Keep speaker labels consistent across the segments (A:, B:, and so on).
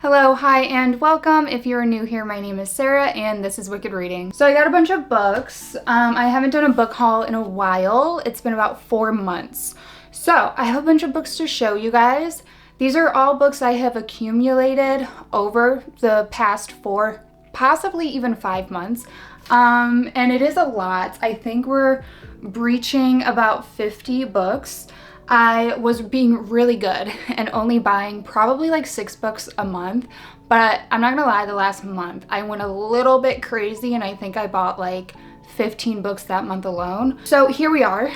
A: Hello, hi, and welcome. If you're new here, my name is Sarah, and this is Wicked Reading. So I got a bunch of books. I haven't done a book haul in a while. It's been about 4 months. So I have a bunch of books to show you guys. These are all books I have accumulated over the past 4, possibly even 5 months. And it is a lot. I think we're breaching about 50 books. I was being really good and only buying probably like 6 books a month, but I'm not gonna lie, the last month I went a little bit crazy and I think I bought like 15 books that month alone. So here we are.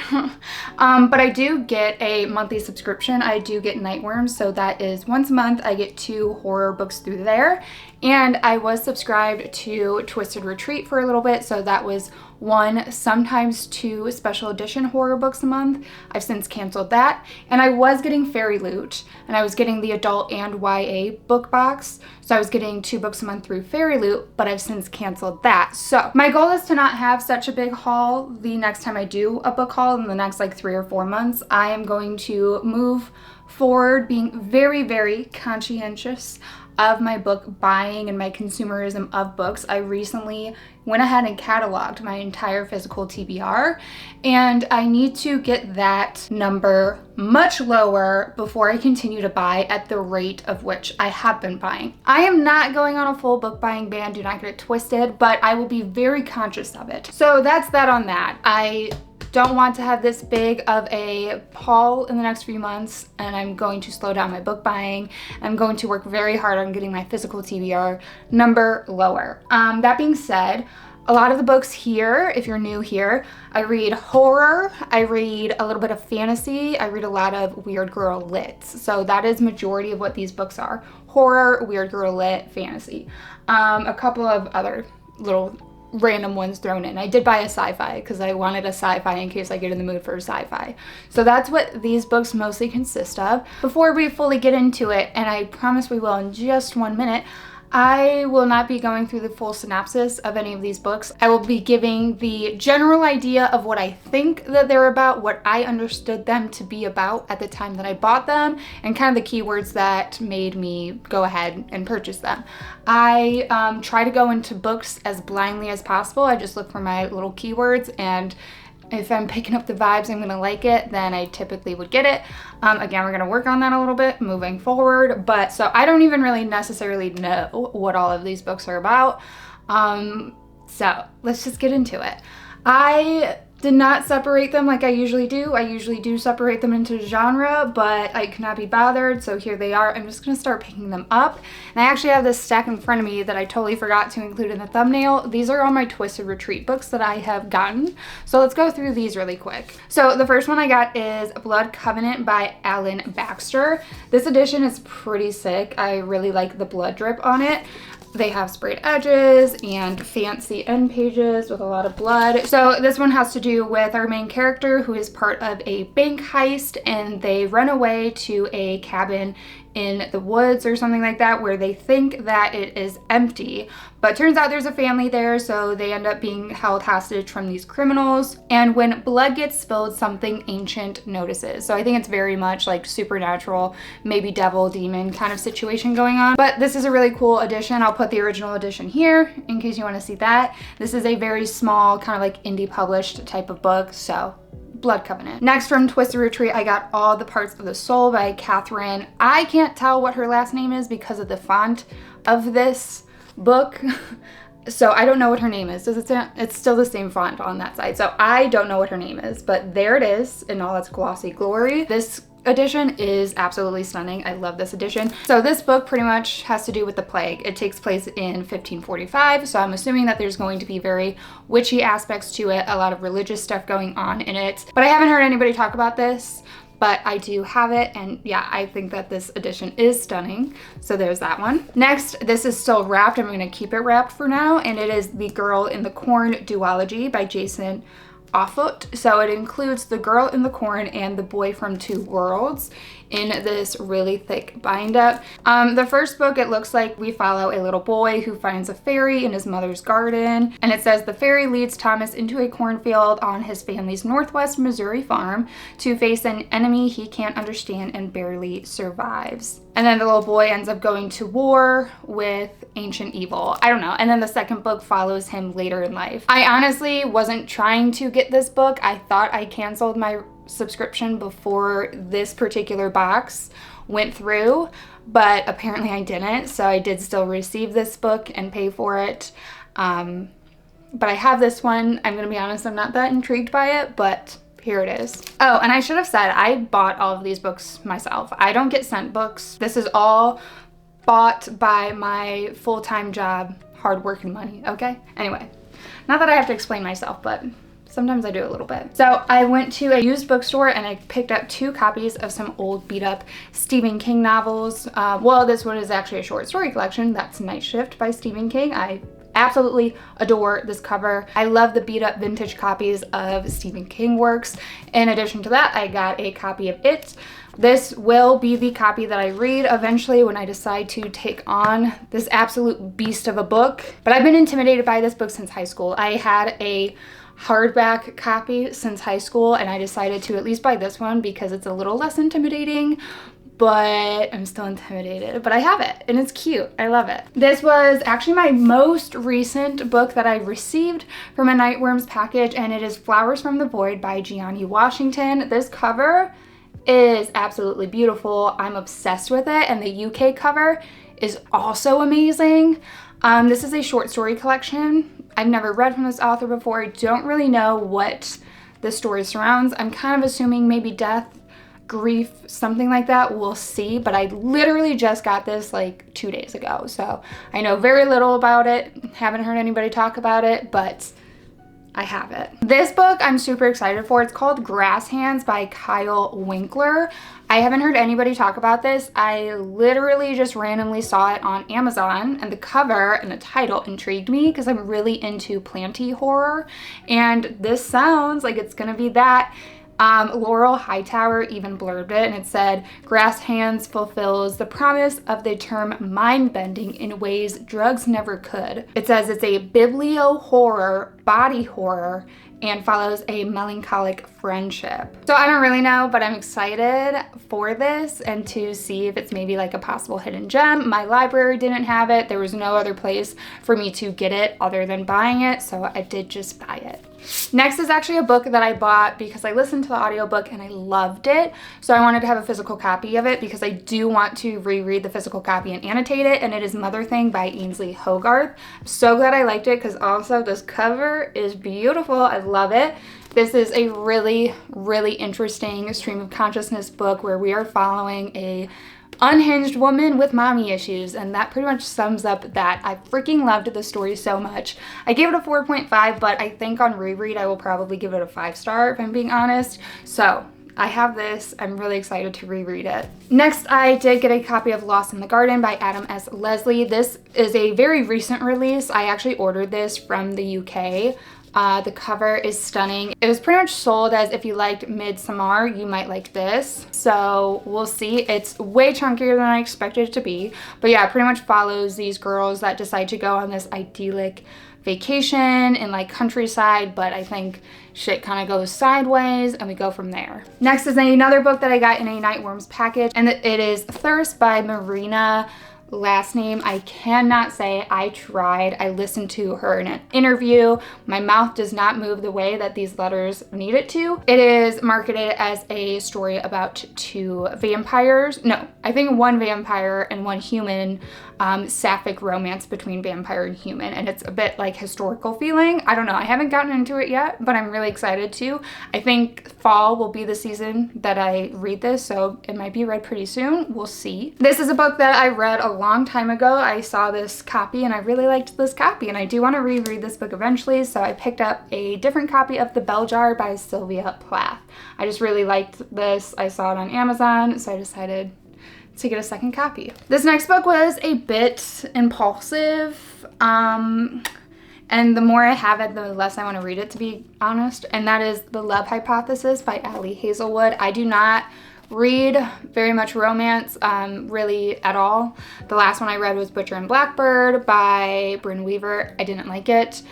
A: But I do get a monthly subscription. I do get Nightworms, so that is once a month I get 2 horror books through there. And I was subscribed to Twisted Retreat for a little bit, so that was 1, sometimes 2 special edition horror books a month. I've since canceled that. And I was getting Fairy Loot, and I was getting the adult and YA book box. So I was getting 2 books a month through Fairy Loot, but I've since canceled that. So my goal is to not have such a big haul the next time I do a book haul in the next like 3 or 4 months. I am going to move forward being very, very conscientious of my book buying and my consumerism of books. I recently went ahead and cataloged my entire physical TBR, and I need to get that number much lower before I continue to buy at the rate of which I have been buying. I am not going on a full book buying ban, do not get it twisted, but I will be very conscious of it. So that's that on that. I don't want to have this big of a haul in the next few months, and I'm going to slow down my book buying. I'm going to work very hard on getting my physical TBR number lower. That being said, a lot of the books here, if you're new here, I read horror, I read a little bit of fantasy, I read a lot of Weird Girl Lit. So that is majority of what these books are. Horror, Weird Girl Lit, fantasy. A couple of other little random ones thrown in. I did buy a sci-fi because I wanted a sci-fi in case I get in the mood for a sci-fi. So that's what these books mostly consist of. Before we fully get into it, and I promise we will in just 1 minute, I will not be going through the full synopsis of any of these books. I will be giving the general idea of what I think that they're about, what I understood them to be about at the time that I bought them, and kind of the keywords that made me go ahead and purchase them. I try to go into books as blindly as possible. I just look for my little keywords, and if I'm picking up the vibes, I'm gonna like it, then I typically would get it. Again, we're gonna work on that a little bit moving forward, but so I don't even really necessarily know what all of these books are about. So let's just get into it. I did not separate them like I usually do. I usually do separate them into genre, but I could not be bothered, so here they are. I'm just gonna start picking them up. And I actually have this stack in front of me that I totally forgot to include in the thumbnail. These are all my Twisted Retreat books that I have gotten. So let's go through these really quick. So the first one I got is Blood Covenant by Alan Baxter. This edition is pretty sick. I really like the blood drip on it. They have sprayed edges and fancy end pages with a lot of blood. So this one has to do with our main character who is part of a bank heist, and they run away to a cabin in the woods or something like that where they think that it is empty, but turns out there's a family there, so they end up being held hostage from these criminals. And when blood gets spilled, something ancient notices. So I think it's very much like supernatural, maybe devil, demon kind of situation going on. But this is a really cool edition. I'll put the original edition here in case you want to see that. This is a very small kind of like indie published type of book, so Blood Covenant. Next, from Twisted Retreat, I got All the Parts of the Soul by Catherine. I can't tell what her last name is because of the font of this book. So I don't know what her name is. It's still the same font on that side. So I don't know what her name is, but there it is in all its glossy glory. This edition is absolutely stunning. I love this edition. So this book pretty much has to do with the plague. It takes place in 1545, so I'm assuming that there's going to be very witchy aspects to it, a lot of religious stuff going on in it. But I haven't heard anybody talk about this, but I do have it, and yeah, I think that this edition is stunning. So there's that one. Next, this is still wrapped. I'm gonna keep it wrapped for now, and it is The Girl in the Corn duology by Jason Offutt. So it includes The Girl in the Corn and The Boy from Two Worlds in this really thick bind up. The first book, it looks like we follow a little boy who finds a fairy in his mother's garden, and it says the fairy leads Thomas into a cornfield on his family's Northwest Missouri farm to face an enemy he can't understand and barely survives. And then the little boy ends up going to war with ancient evil. I don't know. And then the second book follows him later in life. I honestly wasn't trying to get this book. I thought I canceled my subscription before this particular box went through, but apparently I didn't. So I did still receive this book and pay for it. But I have this one. I'm gonna be honest, I'm not that intrigued by it, but here it is. Oh, and I should have said, I bought all of these books myself. I don't get sent books. This is all bought by my full-time job, hard work and money, okay? Anyway, not that I have to explain myself, but sometimes I do a little bit. So I went to a used bookstore and I picked up 2 copies of some old beat up Stephen King novels. Well, this one is actually a short story collection. That's Night Shift by Stephen King. I absolutely adore this cover. I love the beat up vintage copies of Stephen King works. In addition to that, I got a copy of It. This will be the copy that I read eventually when I decide to take on this absolute beast of a book. But I've been intimidated by this book since high school. I had a hardback copy since high school and I decided to at least buy this one because it's a little less intimidating, but I'm still intimidated. But I have it and it's cute. I love it. This was actually my most recent book that I received from a Nightworms package, and it is Flowers from the Void by Gianni Washington. This cover is absolutely beautiful. I'm obsessed with it, and the UK cover is also amazing. This is a short story collection. I've never read from this author before. I don't really know what the story surrounds. I'm kind of assuming maybe death, grief, something like that. We'll see, but I literally just got this like 2 days ago, so I know very little about it. Haven't heard anybody talk about it, but I have it. This book I'm super excited for. It's called Grass Hands by Kyle Winkler. I haven't heard anybody talk about this. I literally just randomly saw it on Amazon, and the cover and the title intrigued me because I'm really into planty horror, and this sounds like it's gonna be that. Laurel Hightower even blurbed it, and it said, Grass Hands fulfills the promise of the term mind-bending in ways drugs never could. It says it's a biblio-horror, body horror, and follows a melancholic friendship. So I don't really know, but I'm excited for this and to see if it's maybe like a possible hidden gem. My library didn't have it. There was no other place for me to get it other than buying it, so I did just buy it. Next is actually a book that I bought because I listened to the audiobook and I loved it. So I wanted to have a physical copy of it because I do want to reread the physical copy and annotate it, and it is Mother Thing by Ainsley Hogarth. I'm so glad I liked it because also this cover is beautiful. I love it. This is a really, really interesting stream of consciousness book where we are following a unhinged woman with mommy issues, and that pretty much sums up that. I freaking loved the story so much. I gave it a 4.5, but I think on reread I will probably give it a 5-star if I'm being honest. So I have this. I'm really excited to reread it. Next, I did get a copy of Lost in the Garden by Adam S. Leslie. This is a very recent release. I actually ordered this from the UK. The cover is stunning. It was pretty much sold as if you liked Midsommar, you might like this. So we'll see. It's way chunkier than I expected it to be. But yeah, it pretty much follows these girls that decide to go on this idyllic vacation in like countryside, but I think shit kind of goes sideways and we go from there. Next is another book that I got in a Nightworms package, and it is Thirst by Marina. Last name I cannot say. I tried. I listened to her in an interview. My mouth does not move the way that these letters need it to. It is marketed as a story about 2 vampires. No, I think 1 vampire and 1 human, sapphic romance between vampire and human, and it's a bit like historical feeling. I don't know. I haven't gotten into it yet, but I'm really excited to. I think fall will be the season that I read this, so it might be read pretty soon. We'll see. This is a book that I read a long time ago. I saw this copy and I really liked this copy, and I do want to reread this book eventually, so I picked up a different copy of The Bell Jar by Sylvia Plath. I just really liked this. I saw it on Amazon, so I decided to get a second copy. This next book was a bit impulsive, and the more I have it, the less I want to read it, to be honest, and that is The Love Hypothesis by Ali Hazelwood. I do not read very much romance, really at all. The last one I read was Butcher and Blackbird by Brynne Weaver. I didn't like it.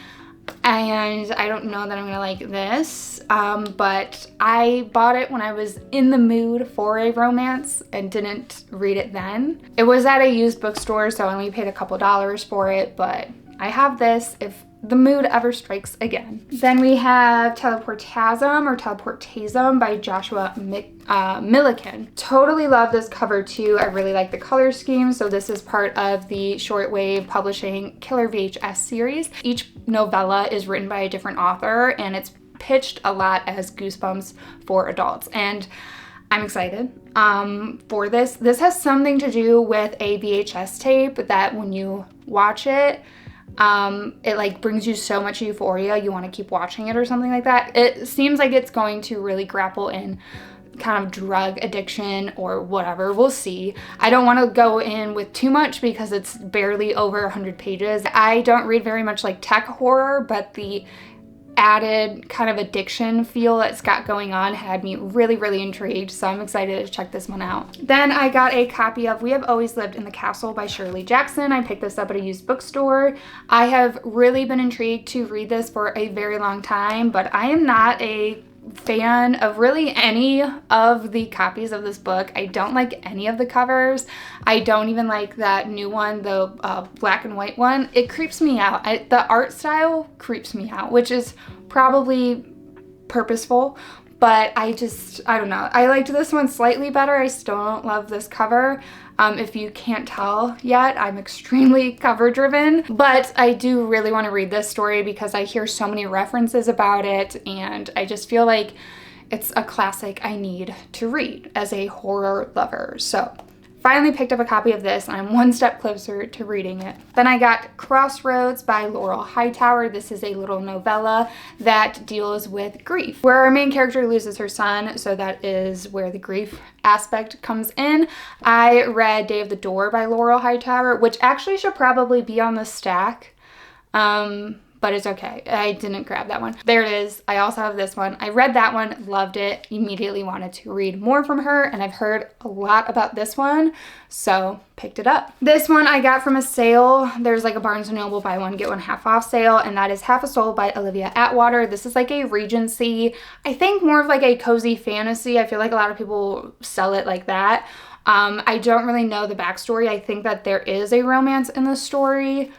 A: and I don't know that I'm gonna like this, but I bought it when I was in the mood for a romance and didn't read it then. It was at a used bookstore, so I only paid a couple dollars for it, but I have this if the mood ever strikes again. Then we have Teleportasm or Teleportasm by Joshua Milliken. Totally love this cover too. I really like the color scheme. So this is part of the Shortwave Publishing Killer VHS series. Each novella is written by a different author, and it's pitched a lot as Goosebumps for adults. And I'm excited for this. This has something to do with a VHS tape that when you watch it, it like brings you so much euphoria, you want to keep watching it or something like that. It seems like it's going to really grapple in kind of drug addiction or whatever. We'll see. I don't want to go in with too much because it's barely over 100 pages. I don't read very much like tech horror, but the added kind of addiction feel it's got going on had me really intrigued, so I'm excited to check this one out. Then I got a copy of We Have Always Lived in the Castle by Shirley Jackson. I picked this up at a used bookstore. I have really been intrigued to read this for a very long time, but I am not a fan of really any of the copies of this book. I don't like any of the covers. I don't even like that new one, the black and white one. It creeps me out. The art style creeps me out, which is probably purposeful, but I don't know. I liked this one slightly better. I still don't love this cover. If you can't tell yet, I'm extremely cover driven, but I do really want to read this story because I hear so many references about it, and I just feel like it's a classic I need to read as a horror lover. So finally picked up a copy of this, and I'm one step closer to reading it. Then I got Crossroads by Laurel Hightower. This is a little novella that deals with grief, where our main character loses her son, so that is where the grief aspect comes in. I read Day of the Door by Laurel Hightower, which actually should probably be on the stack. But it's okay. I didn't grab that one. There it is. I also have this one. I read that one, loved it, immediately wanted to read more from her, and I've heard a lot about this one, so picked it up. This one I got from a sale. There's like a Barnes & Noble buy one, get one half off sale, and that is Half a Soul by Olivia Atwater. This is like a Regency, I think more of like a cozy fantasy. I feel like a lot of people sell it like that. I don't really know the backstory. I think that there is a romance in the story.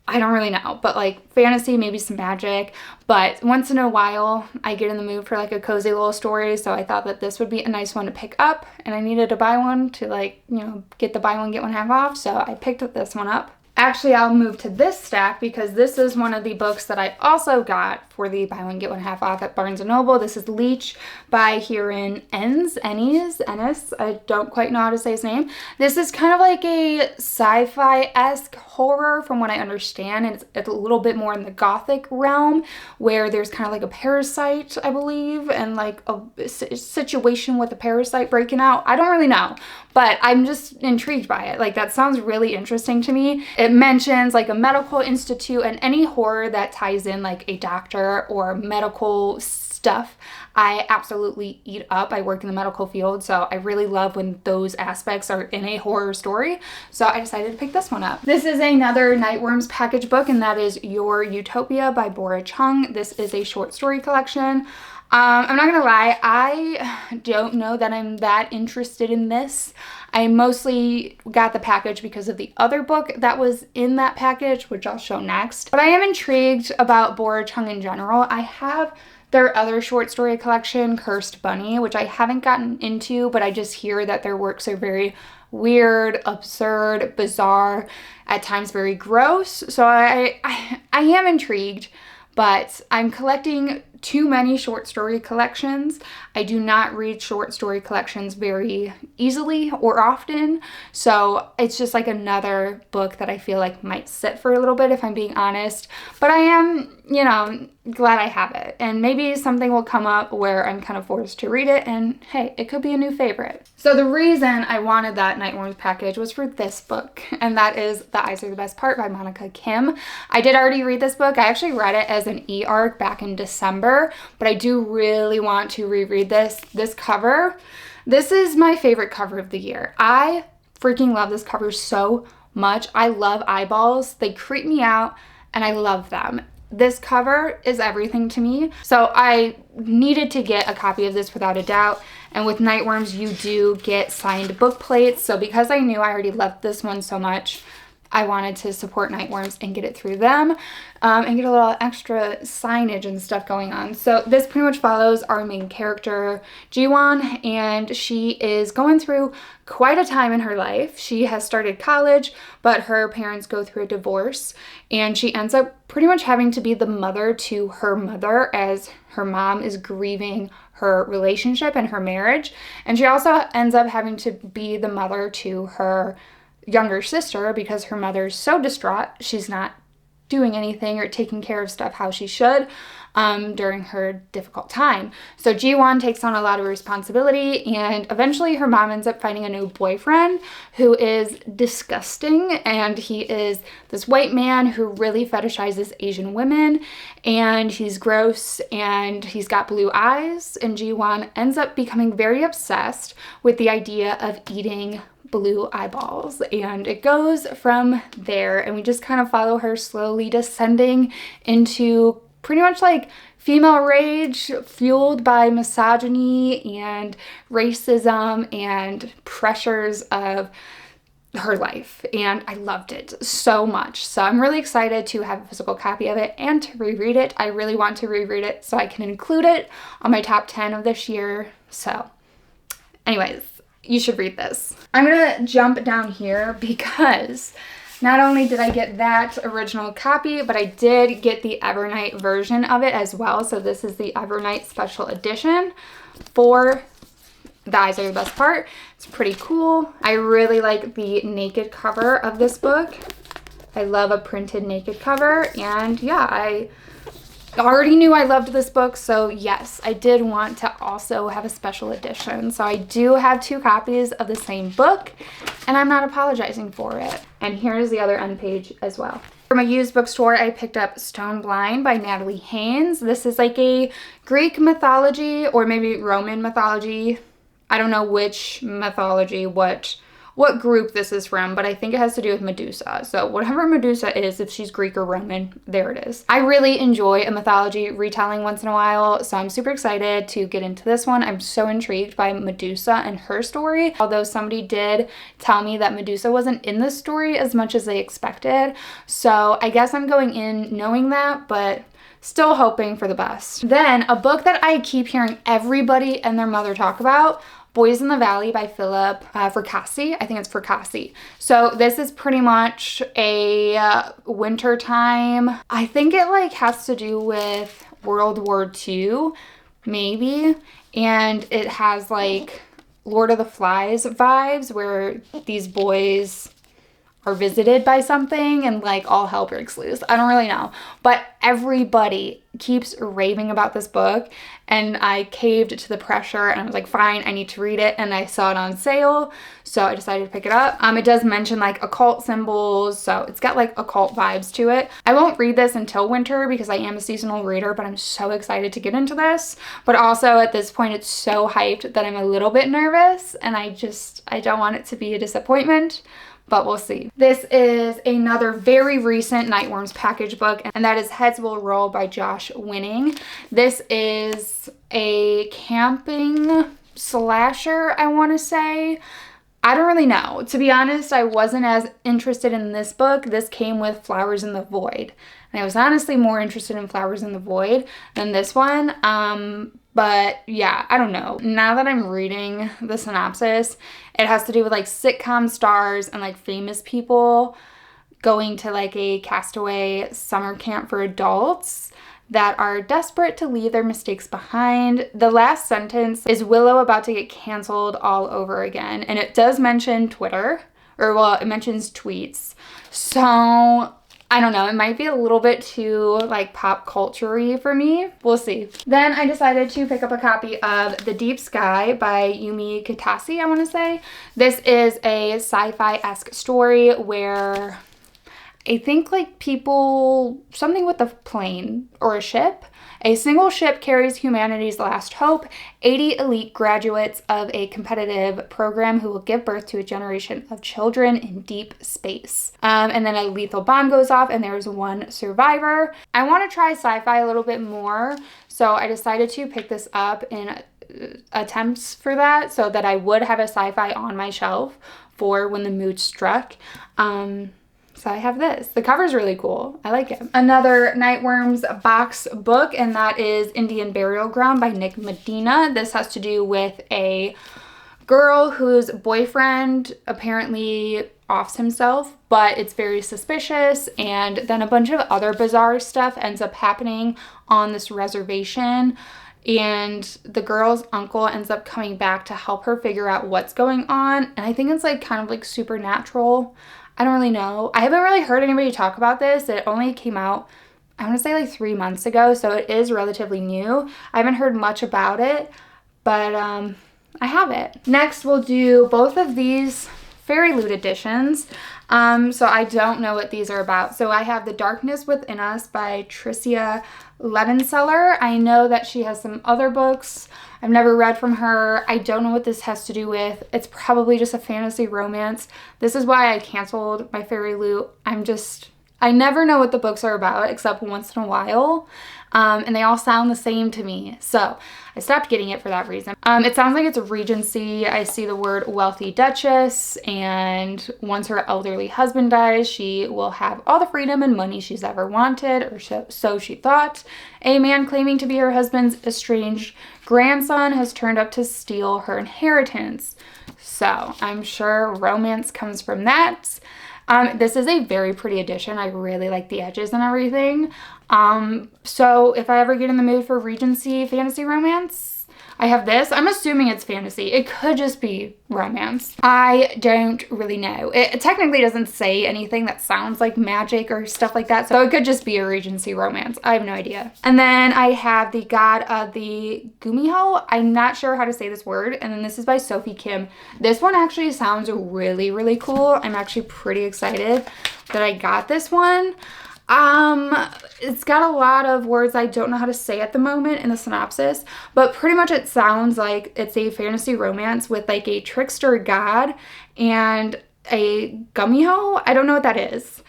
A: I don't really know, but like fantasy, maybe some magic, but once in a while I get in the mood for like a cozy little story, so I thought that this would be a nice one to pick up, and I needed to buy one to like, you know, get the buy one get one half off, so I picked this one up. Actually, I'll move to this stack because this is one of the books that I also got for the buy one get one half off at Barnes & Noble. This is Leech by Kieran Ennis. I don't quite know how to say his name. This is kind of like a sci-fi-esque horror from what I understand, and it's a little bit more in the gothic realm where there's kind of like a parasite, I believe, and like a situation with a parasite breaking out. I don't really know, but I'm just intrigued by it. Like, that sounds really interesting to me. It mentions like a medical institute, and any horror that ties in like a doctor or medical stuff, I absolutely eat up. I work in the medical field, so I really love when those aspects are in a horror story. So I decided to pick this one up. This is another Nightworms package book, and that is Your Utopia by Bora Chung. This is a short story collection. I'm not gonna lie, I don't know that I'm that interested in this. I mostly got the package because of the other book that was in that package, which I'll show next. But I am intrigued about Bora Chung in general. I have their other short story collection, Cursed Bunny, which I haven't gotten into, but I just hear that their works are very weird, absurd, bizarre, at times very gross. So I am intrigued, but I'm collecting too many short story collections. I do not read short story collections very easily or often, so it's just like another book that I feel like might sit for a little bit, if I'm being honest. But I am, you know, glad I have it, and maybe something will come up where I'm kind of forced to read it, and hey, it could be a new favorite. So the reason I wanted that Nightworms package was for this book, and that is The Eyes Are the Best Part by Monica Kim. I did already read this book. I actually read it as an e-arc back in December, but I do really want to reread this. This cover, this is my favorite cover of the year. I freaking love this cover so much. I love eyeballs. They creep me out, and I love them. this cover is everything to me. So I needed to get a copy of this without a doubt. And with Nightworms, you do get signed book plates. So because I knew I already loved this one so much, I wanted to support Nightworms and get it through them and get a little extra signage and stuff going on. So this pretty much follows our main character, Jiwon, and she is going through quite a time in her life. She has started college, but her parents go through a divorce, and she ends up pretty much having to be the mother to her mother as her mom is grieving her relationship and her marriage. And she also ends up having to be the mother to her younger sister because her mother's so distraught. She's not doing anything or taking care of stuff how she should during her difficult time. So Jiwon takes on a lot of responsibility, and eventually her mom ends up finding a new boyfriend who is disgusting, and he is this white man who really fetishizes Asian women, and he's gross and he's got blue eyes, and Jiwon ends up becoming very obsessed with the idea of eating blue eyeballs, and it goes from there, and we just kind of follow her slowly descending into pretty much like female rage fueled by misogyny and racism and pressures of her life, and I loved it so much. So I'm really excited to have a physical copy of it and to reread it. I really want to reread it so I can include it on my top 10 of this year. So anyways, you should read this. I'm gonna jump down here because not only did I get that original copy, but I did get the Evernight version of it as well. So this is the Evernight special edition for The Eyes Are the Best Part. It's pretty cool. I really like the naked cover of this book. I love a printed naked cover, and yeah, I already knew I loved this book, so yes, I did want to also have a special edition. So I do have 2 copies of the same book, and I'm not apologizing for it. And here's the other end page as well. From a used bookstore, I picked up Stone Blind by Natalie Haynes. This is like a Greek mythology or maybe Roman mythology. I don't know which mythology, what group this is from, but I think it has to do with Medusa. So whatever Medusa is, if she's Greek or Roman, there it is. I really enjoy a mythology retelling once in a while, so I'm super excited to get into this one. I'm so intrigued by Medusa and her story, although somebody did tell me that Medusa wasn't in the story as much as they expected. So I guess I'm going in knowing that, but still hoping for the best. Then a book that I keep hearing everybody and their mother talk about, Boys in the Valley by Philip Fracassi. I think it's Fracassi. So this is pretty much a winter time. I think it like has to do with World War II, maybe. And it has like Lord of the Flies vibes where these boys are visited by something and like all hell breaks loose. I don't really know, but everybody keeps raving about this book, and I caved to the pressure and I was like, fine, I need to read it, and I saw it on sale, so I decided to pick it up. It does mention like occult symbols, so it's got like occult vibes to it. I won't read this until winter because I am a seasonal reader, but I'm so excited to get into this. But also at this point, it's so hyped that I'm a little bit nervous, and I don't want it to be a disappointment. But we'll see. This is another very recent Nightworms package book, and that is Heads Will Roll by Josh Winning. This is a camping slasher, I want to say. I don't really know. To be honest, I wasn't as interested in this book. This came with Flowers in the Void, and I was honestly more interested in Flowers in the Void than this one. But yeah, I don't know. Now that I'm reading the synopsis, it has to do with like sitcom stars and like famous people going to like a castaway summer camp for adults that are desperate to leave their mistakes behind. The last sentence is Willow about to get canceled all over again. And it does mention Twitter, or well, it mentions tweets. So I don't know, it might be a little bit too like pop culture-y for me. We'll see. Then I decided to pick up a copy of The Deep Sky by Yumi Kitase, I want to say. This is a sci-fi-esque story where I think like people, something with a plane or a ship. A single ship carries humanity's last hope, 80 elite graduates of a competitive program who will give birth to a generation of children in deep space. And then a lethal bomb goes off and there's one survivor. I want to try sci-fi a little bit more, so I decided to pick this up in attempts for that so that I would have a sci-fi on my shelf for when the mood struck. So I have this. The cover's really cool. I like it. Another Nightworms box book, and that is Indian Burial Ground by Nick Medina. This has to do with a girl whose boyfriend apparently offs himself, but it's very suspicious, and then a bunch of other bizarre stuff ends up happening on this reservation, and the girl's uncle ends up coming back to help her figure out what's going on, and I think it's like kind of like supernatural. I don't really know. I haven't really heard anybody talk about this. It only came out, I want to say like 3 months ago, so it is relatively new. I haven't heard much about it, but I have it. Next, we'll do both of these Fairy Loot editions. So I don't know what these are about. So I have The Darkness Within Us by Tricia Levenseller. I know that she has some other books I've never read from her. I don't know what this has to do with. It's probably just a fantasy romance. This is why I canceled my Fairy Loot. I never know what the books are about except once in a while. And they all sound the same to me. So I stopped getting it for that reason. It sounds like it's a Regency. I see the word wealthy duchess, and once her elderly husband dies, she will have all the freedom and money she's ever wanted, or so she thought. A man claiming to be her husband's estranged grandson has turned up to steal her inheritance. So I'm sure romance comes from that. This is a very pretty edition. I really like the edges and everything. So if I ever get in the mood for Regency fantasy romance, I have this. I'm assuming it's fantasy. It could just be romance. I don't really know. It technically doesn't say anything that sounds like magic or stuff like that, so it could just be a Regency romance. I have no idea. And then I have The God of the Gumiho. I'm not sure how to say this word. And then this is by Sophie Kim. This one actually sounds really, really cool. I'm actually pretty excited that I got this one. It's got a lot of words I don't know how to say at the moment in the synopsis, but pretty much it sounds like it's a fantasy romance with like a trickster god and a gumiho. I don't know what that is.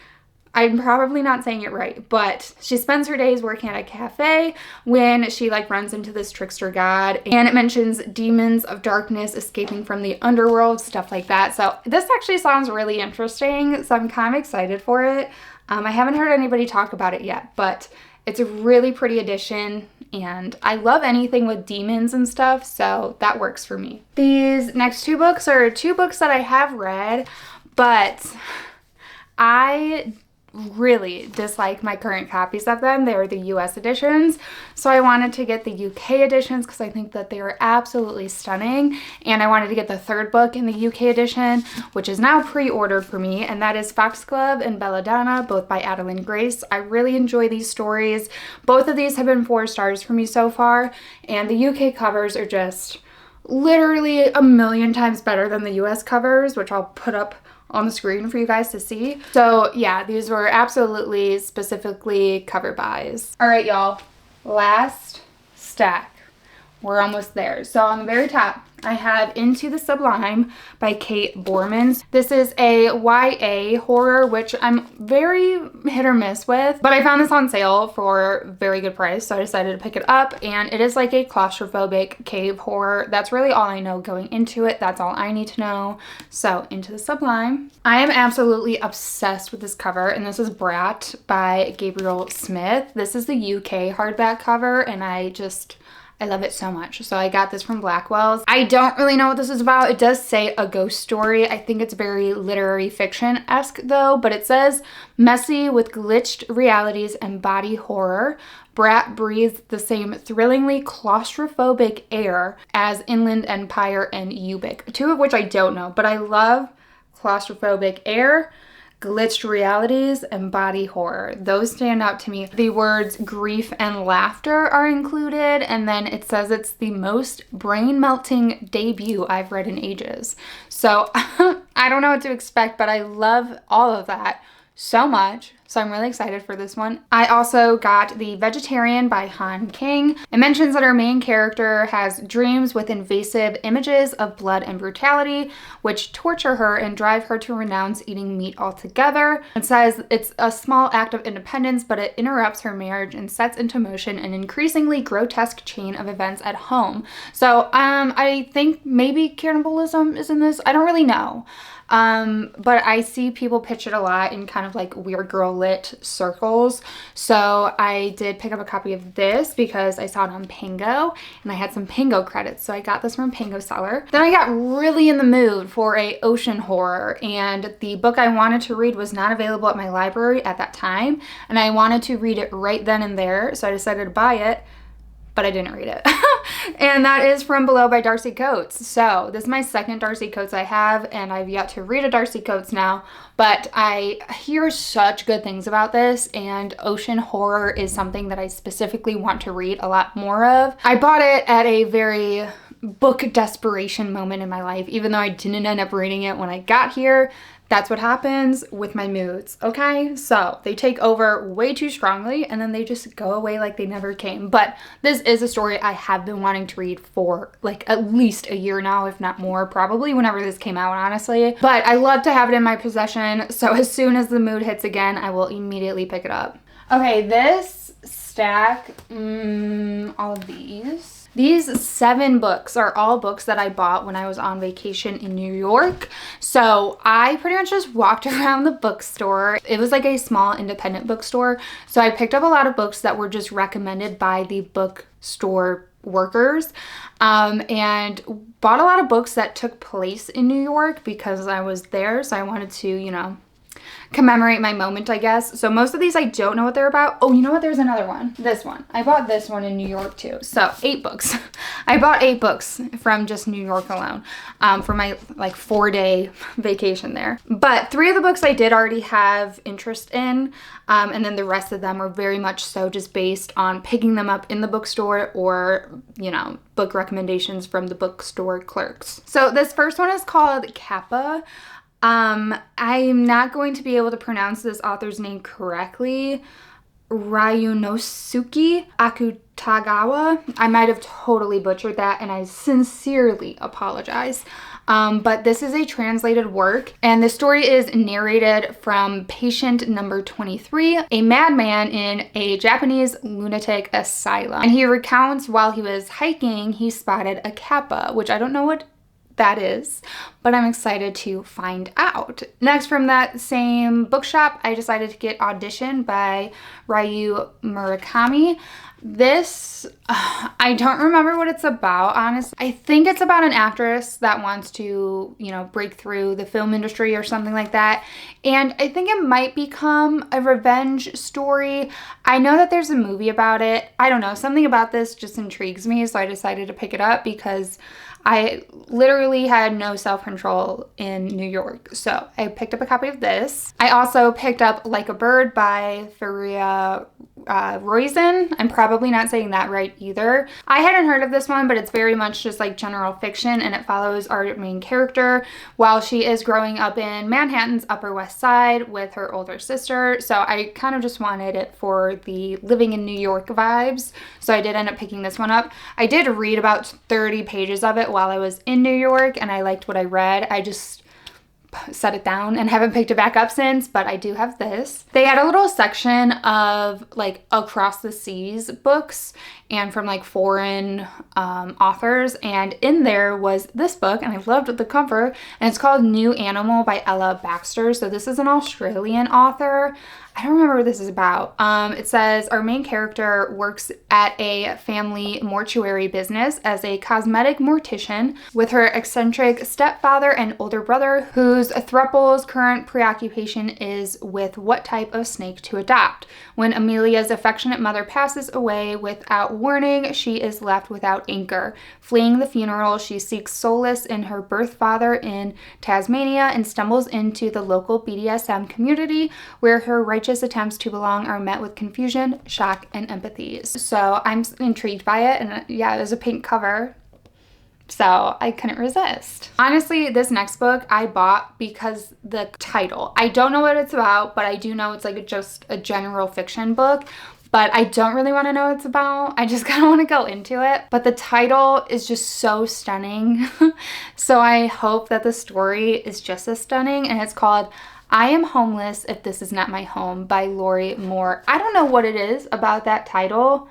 A: I'm probably not saying it right, but she spends her days working at a cafe when she like runs into this trickster god, and it mentions demons of darkness escaping from the underworld, stuff like that. So this actually sounds really interesting, so I'm kind of excited for it. I haven't heard anybody talk about it yet, but it's a really pretty edition, and I love anything with demons and stuff, so that works for me. These next two books are two books that I have read, but I really dislike my current copies of them. They're the US editions, so I wanted to get the UK editions because I think that they are absolutely stunning, and I wanted to get the third book in the UK edition, which is now pre-ordered for me, and that is Foxglove and Belladonna, both by Adeline Grace. I really enjoy these stories. Both of these have been 4 stars for me so far, and the UK covers are just literally a million times better than the US covers, which I'll put up on the screen for you guys to see. So yeah, these were absolutely specifically cover buys. All right, y'all, last stack. We're almost there. So on the very top, I have Into the Sublime by Kate Bormans. This is a YA horror, which I'm very hit or miss with, but I found this on sale for a very good price, so I decided to pick it up, and it is like a claustrophobic cave horror. That's really all I know going into it. That's all I need to know. So Into the Sublime. I am absolutely obsessed with this cover, and this is Brat by Gabriel Smith. This is the UK hardback cover, and I love it so much. So I got this from Blackwell's. I don't really know what this is about. It does say a ghost story. I think it's very literary fiction-esque though, but it says messy with glitched realities and body horror. Brat breathes the same thrillingly claustrophobic air as Inland Empire and Ubik, 2 of which I don't know, but I love claustrophobic air, glitched realities, and body horror. Those stand out to me. The words grief and laughter are included, and then it says it's the most brain-melting debut I've read in ages. So I don't know what to expect, but I love all of that so much. So I'm really excited for this one. I also got The Vegetarian by Han King. It mentions that our main character has dreams with invasive images of blood and brutality, which torture her and drive her to renounce eating meat altogether. It says it's a small act of independence, but it interrupts her marriage and sets into motion an increasingly grotesque chain of events at home. So I think maybe cannibalism is in this. I don't really know. But I see people pitch it a lot in kind of like weird girl lit circles. So I did pick up a copy of this because I saw it on Pango and I had some Pango credits. So I got this from Pango Seller. Then I got really in the mood for a ocean horror, and the book I wanted to read was not available at my library at that time. And I wanted to read it right then and there. So I decided to buy it, but I didn't read it. And that is From Below by Darcy Coates. So this is my second Darcy Coates I have, and I've yet to read a Darcy Coates now, but I hear such good things about this, and ocean horror is something that I specifically want to read a lot more of. I bought it at a very book desperation moment in my life, even though I didn't end up reading it when I got here. That's what happens with my moods, okay? So they take over way too strongly and then they just go away like they never came. But this is a story I have been wanting to read for like at least a year now, if not more, probably whenever this came out, honestly. But I love to have it in my possession, so as soon as the mood hits again, I will immediately pick it up. Okay, this stack, all of these. These 7 books are all books that I bought when I was on vacation in New York. So I pretty much just walked around the bookstore. It was like a small independent bookstore. So I picked up a lot of books that were just recommended by the bookstore workers, and bought a lot of books that took place in New York because I was there. So I wanted to, you know, commemorate my moment, I guess. So most of these I don't know what they're about. Oh, you know what? There's another one. This one. I bought this one in New York too. So 8 books. I bought 8 books from just New York alone for my like 4-day vacation there. But 3 of the books I did already have interest in, and then the rest of them were very much so just based on picking them up in the bookstore or, you know, book recommendations from the bookstore clerks. So this first one is called Kappa. I'm not going to be able to pronounce this author's name correctly. Ryunosuke Akutagawa. I might have totally butchered that, and I sincerely apologize. But this is a translated work, and the story is narrated from patient number 23, a madman in a Japanese lunatic asylum. And he recounts while he was hiking, he spotted a kappa, which I don't know what that is, but I'm excited to find out. Next, from that same bookshop, I decided to get Audition by Ryu Murakami. This, I don't remember what it's about, honestly. I think it's about an actress that wants to, you know, break through the film industry or something like that. And I think it might become a revenge story. I know that there's a movie about it. I don't know, something about this just intrigues me, so I decided to pick it up because I literally had no self-control in New York. So I picked up a copy of this. I also picked up Like a Bird by Faria Roizen. I'm probably not saying that right either. I hadn't heard of this one, but it's very much just like general fiction, and it follows our main character while she is growing up in Manhattan's Upper West Side with her older sister. So I kind of just wanted it for the living in New York vibes. So I did end up picking this one up. I did read about 30 pages of it while I was in New York, and I liked what I read. I just set it down and haven't picked it back up since, but I do have this. They had a little section of like across the seas books and from like foreign authors, and in there was this book, and I loved the cover, and it's called New Animal by Ella Baxter. So this is an Australian author. I don't remember what this is about. It says our main character works at a family mortuary business as a cosmetic mortician with her eccentric stepfather and older brother, whose thruple's current preoccupation is with what type of snake to adopt. When Amelia's affectionate mother passes away without warning, she is left without anchor. Fleeing the funeral, she seeks solace in her birth father in Tasmania and stumbles into the local BDSM community, where her righteous attempts to belong are met with confusion, shock, and empathy. So I'm intrigued by it, and yeah, there's a pink cover. So I couldn't resist. Honestly, this next book I bought because the title. I don't know what it's about, but I do know it's like just a general fiction book. But I don't really want to know what it's about. I just kind of want to go into it. But the title is just so stunning. So I hope that the story is just as stunning. And it's called I Am Homeless If This Is Not My Home by Lorrie Moore. I don't know what it is about that title,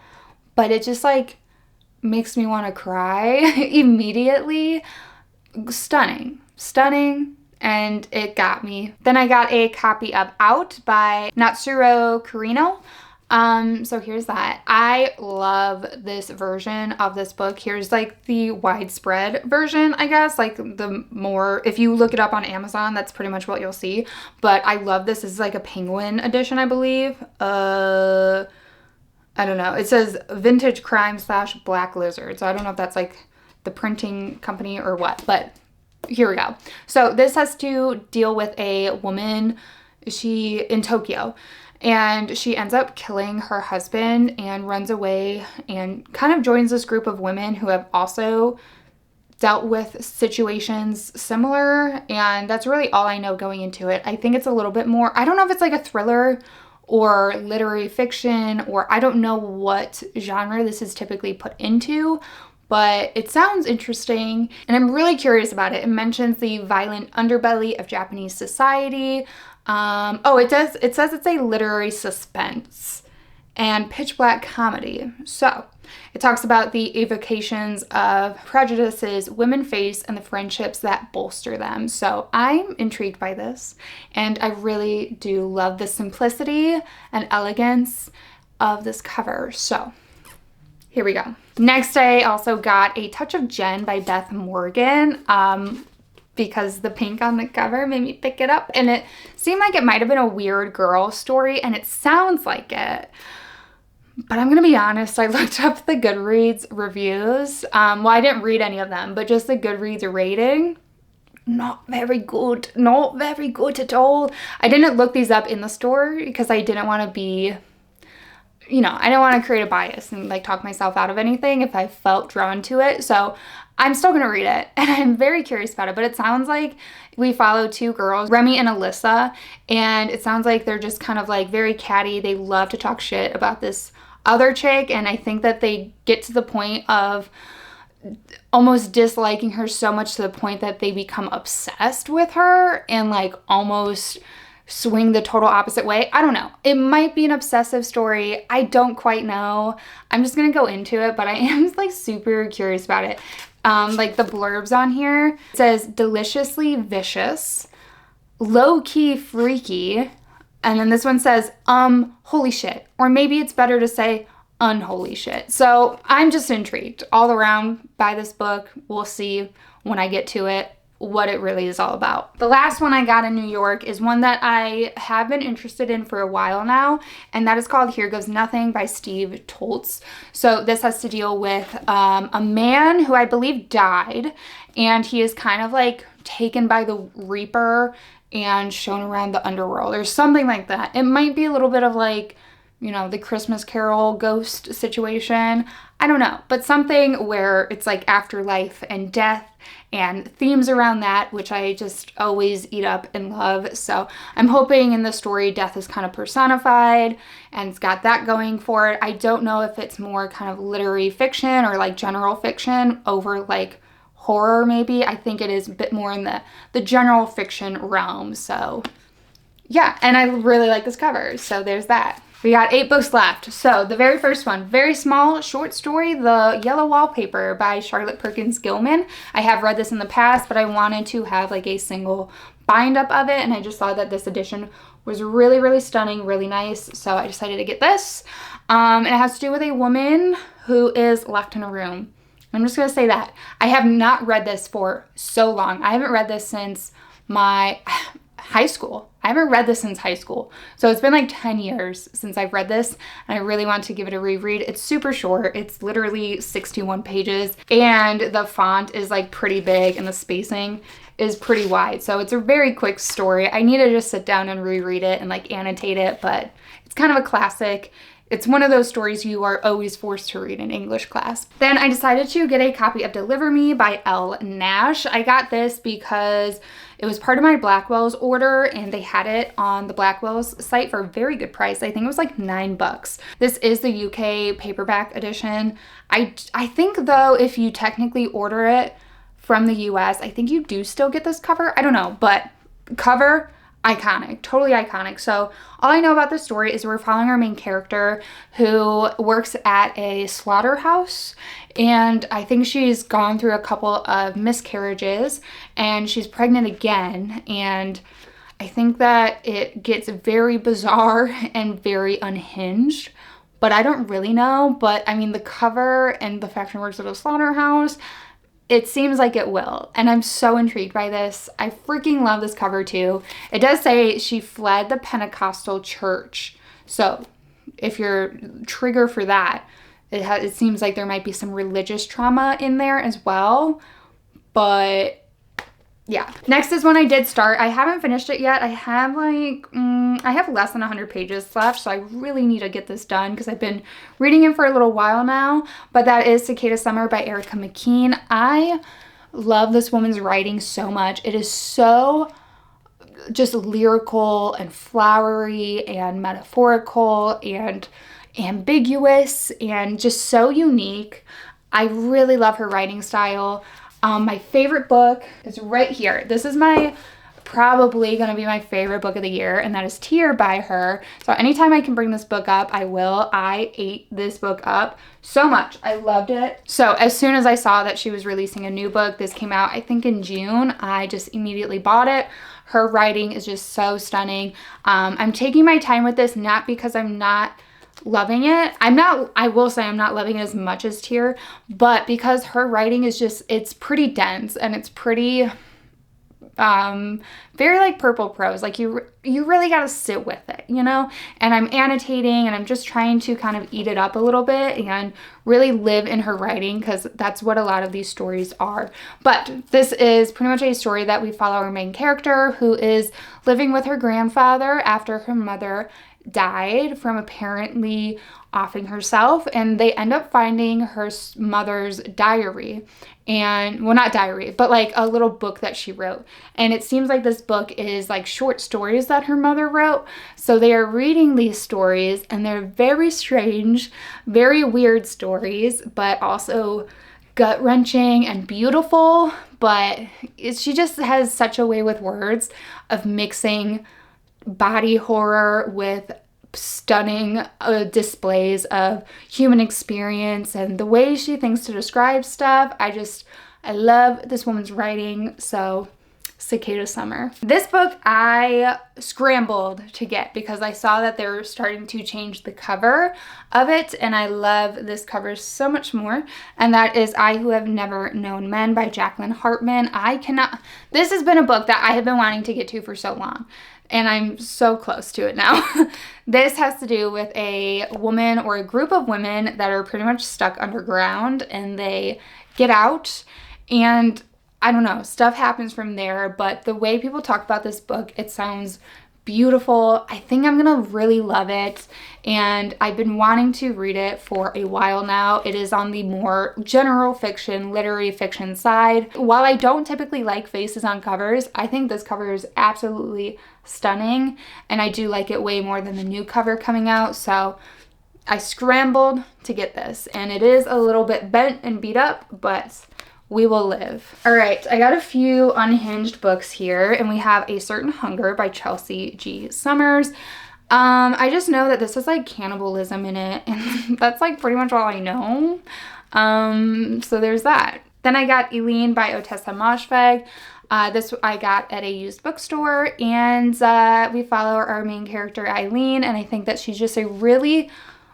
A: but it just like makes me want to cry immediately. Stunning. Stunning. And it got me. Then I got a copy of Out by Natsuro Kirino. So here's that. I love this version of this book. Here's like the widespread version, I guess, like the more, if you look it up on Amazon, that's pretty much what you'll see. But I love this. This is like a Penguin edition, I believe. I don't know. It says Vintage Crime / Black Lizard. So I don't know if that's like the printing company or what, but here we go. So this has to deal with a woman, she in Tokyo. And she ends up killing her husband and runs away and kind of joins this group of women who have also dealt with situations similar. And that's really all I know going into it. I think it's a little bit more, I don't know if it's like a thriller or literary fiction, or I don't know what genre this is typically put into, but it sounds interesting and I'm really curious about it. It mentions the violent underbelly of Japanese society. It says it's a literary suspense and pitch black comedy. So it talks about the evocations of prejudices women face and the friendships that bolster them. So I'm intrigued by this, and I really do love the simplicity and elegance of this cover. So here we go. Next, I also got A Touch of Jen by Beth Morgan. Because the pink on the cover made me pick it up, and it seemed like it might have been a weird girl story, and it sounds like it. But I'm gonna be honest, I looked up the Goodreads reviews. Well, I didn't read any of them, but just the Goodreads rating. Not very good. Not very good at all. I didn't look these up in the store because I didn't want to be, I don't want to create a bias and like talk myself out of anything if I felt drawn to it. So I'm still going to read it, and I'm very curious about it, but it sounds like we follow two girls, Remy and Alyssa, and it sounds like they're just kind of like very catty. They love to talk shit about this other chick, and I think that they get to the point of almost disliking her so much to the point that they become obsessed with her and like almost swing the total opposite way. I don't know. It might be an obsessive story. I don't quite know. I'm just going to go into it, but I am like super curious about it. Like the blurbs on here, it says deliciously vicious, low-key freaky, and then this one says holy shit, or maybe it's better to say unholy shit. So I'm just intrigued all around by this book. We'll see when I get to it what it really is all about. The last one I got in New York is one that I have been interested in for a while now, and that is called Here Goes Nothing by Steve Toltz. So this has to deal with a man who I believe died, and he is kind of like taken by the Reaper and shown around the underworld or something like that. It might be a little bit of like, the Christmas Carol ghost situation. I don't know, but something where it's like afterlife and death and themes around that, which I just always eat up and love. So I'm hoping in the story death is kind of personified and it's got that going for it. I don't know if it's more kind of literary fiction or like general fiction over like horror maybe. I think it is a bit more in the general fiction realm. So yeah, and I really like this cover. So there's that. We got 8 books left. So the very first one, very small short story, The Yellow Wallpaper by Charlotte Perkins Gilman. I have read this in the past, but I wanted to have like a single bind up of it, and I just thought that this edition was really, really stunning, really nice. So I decided to get this. And it has to do with a woman who is left in a room. I'm just gonna say that. I have not read this for so long. I haven't read this since my high school. I haven't read this since high school. So it's been like 10 years since I've read this, and I really want to give it a reread. It's super short. It's literally 61 pages, and the font is like pretty big and the spacing is pretty wide. So it's a very quick story. I need to just sit down and reread it and like annotate it, but it's kind of a classic. it's one of those stories you are always forced to read in English class. Then I decided to get a copy of Deliver Me by Elle Nash. I got this because it was part of my Blackwell's order and they had it on the Blackwell's site for a very good price. I think it was like $9. This is the UK paperback edition. I think though, if you technically order it from the US, I think you do still get this cover. I don't know, but cover, iconic, totally iconic. So all I know about this story is we're following our main character who works at a slaughterhouse, and I think she's gone through a couple of miscarriages and she's pregnant again, and I think that it gets very bizarre and very unhinged, but I don't really know. But I mean, the cover and the fact she works at a slaughterhouse, it seems like it will, and I'm so intrigued by this. I freaking love this cover too. It does say she fled the Pentecostal church, so if you're trigger for that, it seems like there might be some religious trauma in there as well, but yeah. Next is one I did start. I haven't finished it yet. I have like, I have less than 100 pages left, so I really need to get this done because I've been reading it for a little while now, but that is Cicada Summer by Erica McKean. I love this woman's writing so much. It is so just lyrical and flowery and metaphorical and ambiguous and just so unique. I really love her writing style. My favorite book is right here. This is probably gonna be my favorite book of the year, and that is Tear by her. So anytime I can bring this book up, I will. I ate this book up so much. I loved it. So as soon as I saw that she was releasing a new book, this came out I think in June, I just immediately bought it. Her writing is just so stunning. I'm taking my time with this, not because I'm not loving it. I will say I'm not loving it as much as Tear, but because her writing is just, it's pretty dense and it's pretty very like purple prose. Like you really got to sit with it, you know? And I'm annotating and I'm just trying to kind of eat it up a little bit and really live in her writing, because that's what a lot of these stories are. But this is pretty much a story that we follow our main character who is living with her grandfather after her mother died from apparently offing herself, and they end up finding her mother's diary, and well, not diary, but like a little book that she wrote, and it seems like this book is like short stories that her mother wrote. So they are reading these stories and they're very strange, very weird stories, but also gut-wrenching and beautiful. But she just has such a way with words of mixing body horror with stunning displays of human experience and the way she thinks to describe stuff. I love this woman's writing. So Cicada Summer. This book I scrambled to get because I saw that they were starting to change the cover of it, and I love this cover so much more, and that is I Who Have Never Known Men by Jacqueline Hartman. This has been a book that I have been wanting to get to for so long, and I'm so close to it now. This has to do with a woman or a group of women that are pretty much stuck underground, and they get out, and I don't know, stuff happens from there, but the way people talk about this book, it sounds beautiful. I think I'm gonna really love it, and I've been wanting to read it for a while now. It is on the more general fiction, literary fiction side. While I don't typically like faces on covers, I think this cover is absolutely stunning, and I do like it way more than the new cover coming out, so I scrambled to get this, and it is a little bit bent and beat up, but we will live. All right, I got a few unhinged books here, and we have A Certain Hunger by Chelsea G. Summers. I just know that this is like cannibalism in it, and that's like pretty much all I know. So there's that. Then I got Eileen by Ottessa Moshfegh. This I got at a used bookstore, and we follow our main character Eileen, and I think that she's just a really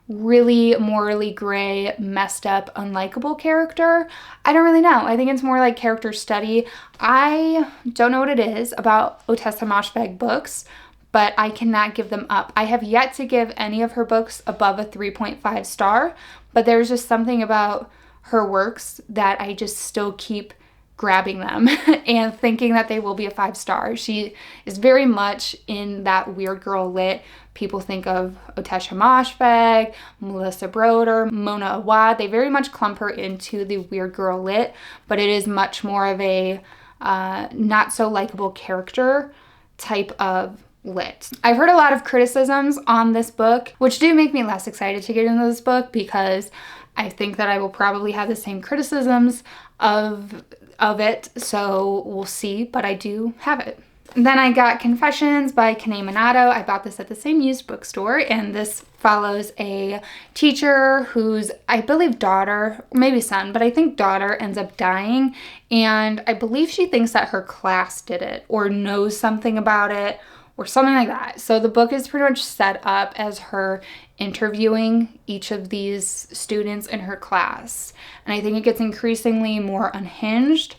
A: morally gray, messed up, unlikable character. I don't really know. I think it's more like character study. I don't know what it is about Ottessa Moshfegh books, but I cannot give them up. I have yet to give any of her books above a 3.5 star, but there's just something about her works that I just still keep grabbing them and thinking that they will be a 5 star. She is very much in that weird girl lit people think of Otesha Moshfegh, Melissa Broder, Mona Awad. They very much clump her into the weird girl lit, but it is much more of a not so likable character type of lit. I've heard a lot of criticisms on this book, which do make me less excited to get into this book because I think that I will probably have the same criticisms of it, so we'll see, but I do have it. Then I got Confessions by Kanae Minato. I bought this at the same used bookstore, and this follows a teacher whose, I believe, daughter, maybe son, but I think daughter ends up dying, and I believe she thinks that her class did it or knows something about it or something like that. So the book is pretty much set up as her interviewing each of these students in her class. And I think it gets increasingly more unhinged.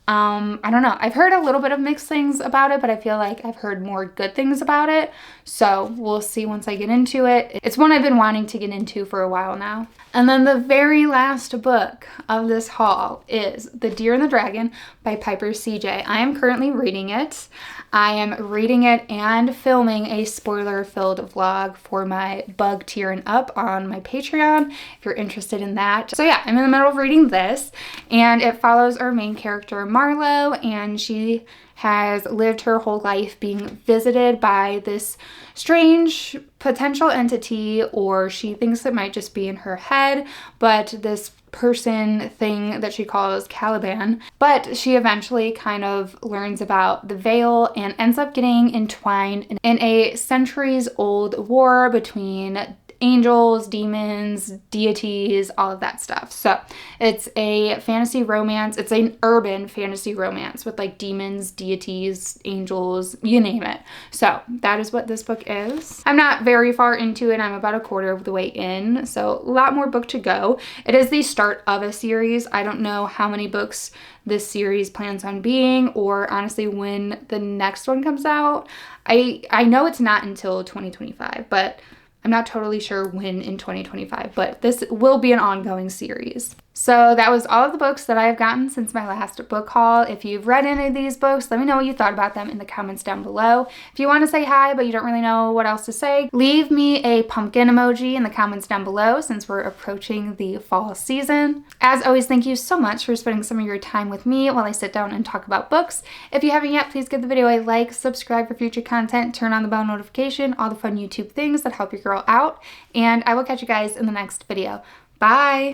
A: I don't know. I've heard a little bit of mixed things about it, but I feel like I've heard more good things about it. So we'll see once I get into it. It's one I've been wanting to get into for a while now. And then the very last book of this haul is The Deer and the Dragon by Piper CJ. I am currently reading it. I am reading it and filming a spoiler-filled vlog for my Bug Tier and Up on my Patreon, if you're interested in that. So yeah, I'm in the middle of reading this, and it follows our main character, Marlowe, and she has lived her whole life being visited by this strange potential entity, or she thinks it might just be in her head, but this person thing that she calls Caliban. But she eventually kind of learns about the Veil and ends up getting entwined in a centuries-old war between angels, demons, deities, all of that stuff. So it's a fantasy romance. It's an urban fantasy romance with like demons, deities, angels, you name it. So that is what this book is. I'm not very far into it. I'm about a quarter of the way in, so a lot more book to go. It is the start of a series. I don't know how many books this series plans on being, or honestly when the next one comes out. I know it's not until 2025, but I'm not totally sure when in 2025, but this will be an ongoing series. So that was all of the books that I've gotten since my last book haul. If you've read any of these books, let me know what you thought about them in the comments down below. If you want to say hi but you don't really know what else to say, leave me a pumpkin emoji in the comments down below since we're approaching the fall season. As always, thank you so much for spending some of your time with me while I sit down and talk about books. If you haven't yet, please give the video a like, subscribe for future content, turn on the bell notification, all the fun YouTube things that help your girl out, and I will catch you guys in the next video. Bye!